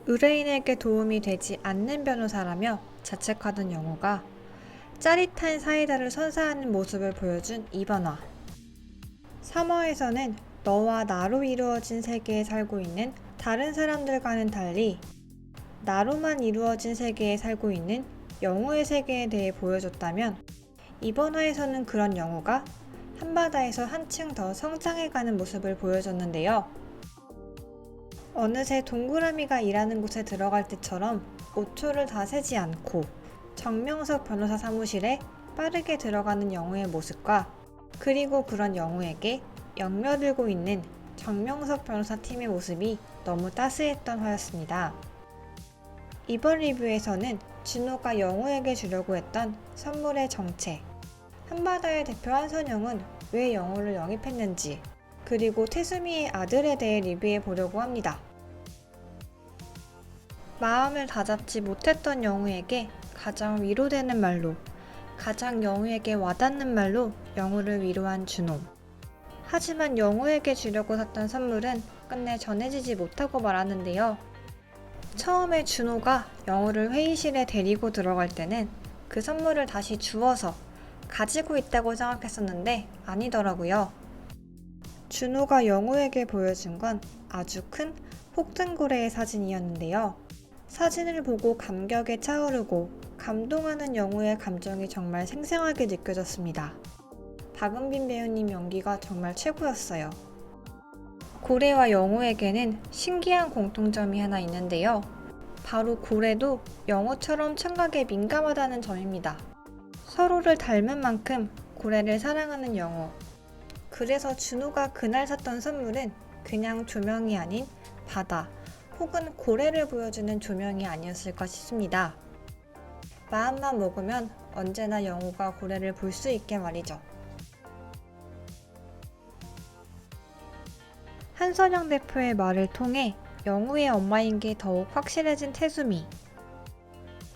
의뢰인에게 도움이 되지 않는 변호사라며 자책하던 영호가 짜릿한 사이다를 선사하는 모습을 보여준 이번 화. 3화에서는 너와 나로 이루어진 세계에 살고 있는 다른 사람들과는 달리 나로만 이루어진 세계에 살고 있는 영호의 세계에 대해 보여줬다면, 이번 화에서는 그런 영호가 한바다에서 한층 더 성장해가는 모습을 보여줬는데요. 어느새 동그라미가 일하는 곳에 들어갈 때처럼 5초를 다 세지 않고 정명석 변호사 사무실에 빠르게 들어가는 영호의 모습과, 그리고 그런 영호에게 역며들고 있는 정명석 변호사 팀의 모습이 너무 따스했던 화였습니다. 이번 리뷰에서는 준호가 영호에게 주려고 했던 선물의 정체, 한바다의 대표 한선영은 왜 영호를 영입했는지, 그리고 태수미의 아들에 대해 리뷰해 보려고 합니다. 마음을 다잡지 못했던 영호에게 가장 위로되는 말로, 가장 영호에게 와닿는 말로 영호를 위로한 준호. 하지만 영호에게 주려고 샀던 선물은 끝내 전해지지 못하고 말았는데요. 처음에 준호가 영호를 회의실에 데리고 들어갈 때는 그 선물을 다시 주워서 가지고 있다고 생각했었는데 아니더라고요. 준호가 영호에게 보여준 건 아주 큰 폭등고래의 사진이었는데요. 사진을 보고 감격에 차오르고 감동하는 영호의 감정이 정말 생생하게 느껴졌습니다. 박은빈 배우님 연기가 정말 최고였어요. 고래와 영호에게는 신기한 공통점이 하나 있는데요. 바로 고래도 영호처럼 청각에 민감하다는 점입니다. 서로를 닮은 만큼 고래를 사랑하는 영호. 그래서 준호가 그날 샀던 선물은 그냥 조명이 아닌 바다 혹은 고래를 보여주는 조명이 아니었을까 싶습니다. 마음만 먹으면 언제나 영호가 고래를 볼 수 있게 말이죠. 한선영 대표의 말을 통해 영호의 엄마인 게 더욱 확실해진 태수미.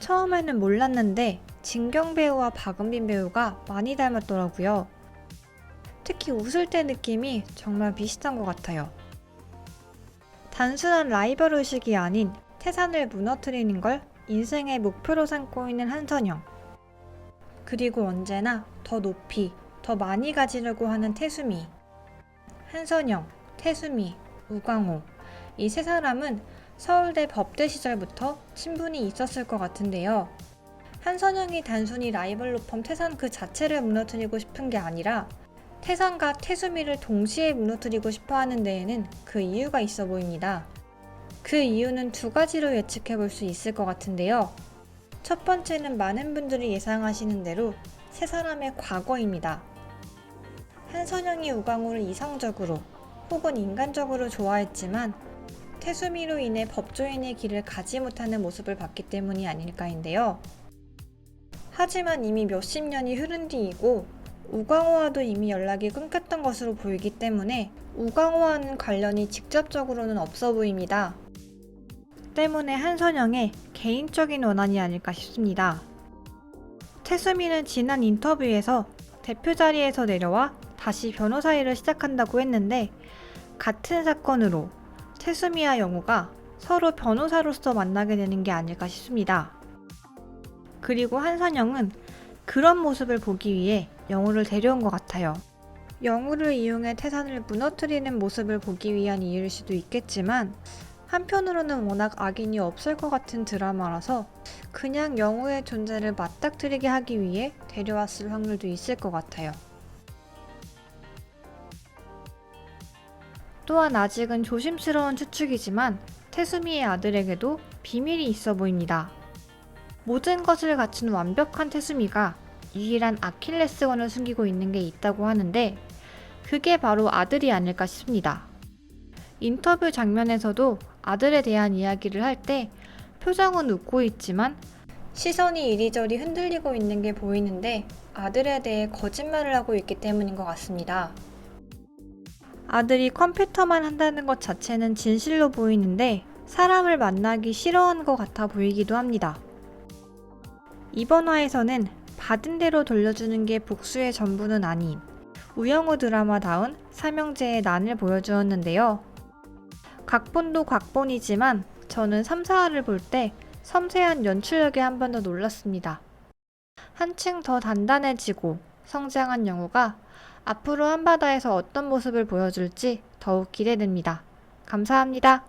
처음에는 몰랐는데 진경 배우와 박은빈 배우가 많이 닮았더라고요. 특히 웃을 때 느낌이 정말 비슷한 것 같아요. 단순한 라이벌 의식이 아닌 태산을 무너뜨리는 걸 인생의 목표로 삼고 있는 한선영. 그리고 언제나 더 높이, 더 많이 가지려고 하는 태수미. 한선영, 태수미, 우광호. 이 세 사람은 서울대 법대 시절부터 친분이 있었을 것 같은데요. 한선영이 단순히 라이벌로 펌 태산 그 자체를 무너뜨리고 싶은 게 아니라 태산과 태수미를 동시에 무너뜨리고 싶어 하는 데에는 그 이유가 있어 보입니다. 그 이유는 두 가지로 예측해 볼 수 있을 것 같은데요. 첫 번째는 많은 분들이 예상하시는 대로 세 사람의 과거입니다. 한선영이 우광호를 이성적으로 혹은 인간적으로 좋아했지만 태수미로 인해 법조인의 길을 가지 못하는 모습을 봤기 때문이 아닐까인데요. 하지만 이미 몇십 년이 흐른 뒤이고 우광호와도 이미 연락이 끊겼던 것으로 보이기 때문에 우광호와는 관련이 직접적으로는 없어 보입니다. 때문에 한선영의 개인적인 원한이 아닐까 싶습니다. 태수미는 지난 인터뷰에서 대표 자리에서 내려와 다시 변호사 일을 시작한다고 했는데, 같은 사건으로 태수미와 영호가 서로 변호사로서 만나게 되는 게 아닐까 싶습니다. 그리고 한선영은 그런 모습을 보기 위해 영호를 데려온 것 같아요. 영호를 이용해 태산을 무너뜨리는 모습을 보기 위한 이유일 수도 있겠지만, 한편으로는 워낙 악인이 없을 것 같은 드라마라서 그냥 영호의 존재를 맞닥뜨리게 하기 위해 데려왔을 확률도 있을 것 같아요. 또한 아직은 조심스러운 추측이지만 태수미의 아들에게도 비밀이 있어 보입니다. 모든 것을 갖춘 완벽한 태수미가 유일한 아킬레스건을 숨기고 있는 게 있다고 하는데, 그게 바로 아들이 아닐까 싶습니다. 인터뷰 장면에서도 아들에 대한 이야기를 할 때 표정은 웃고 있지만 시선이 이리저리 흔들리고 있는 게 보이는데, 아들에 대해 거짓말을 하고 있기 때문인 것 같습니다. 아들이 컴퓨터만 한다는 것 자체는 진실로 보이는데 사람을 만나기 싫어하는 것 같아 보이기도 합니다. 이번 화에서는 받은 대로 돌려주는 게 복수의 전부는 아닌 우영우 드라마다운 삼형제의 난을 보여주었는데요. 각본도 각본이지만 저는 3, 4화를 볼 때 섬세한 연출력에 한 번 더 놀랐습니다. 한층 더 단단해지고 성장한 영우가 앞으로 한바다에서 어떤 모습을 보여줄지 더욱 기대됩니다. 감사합니다.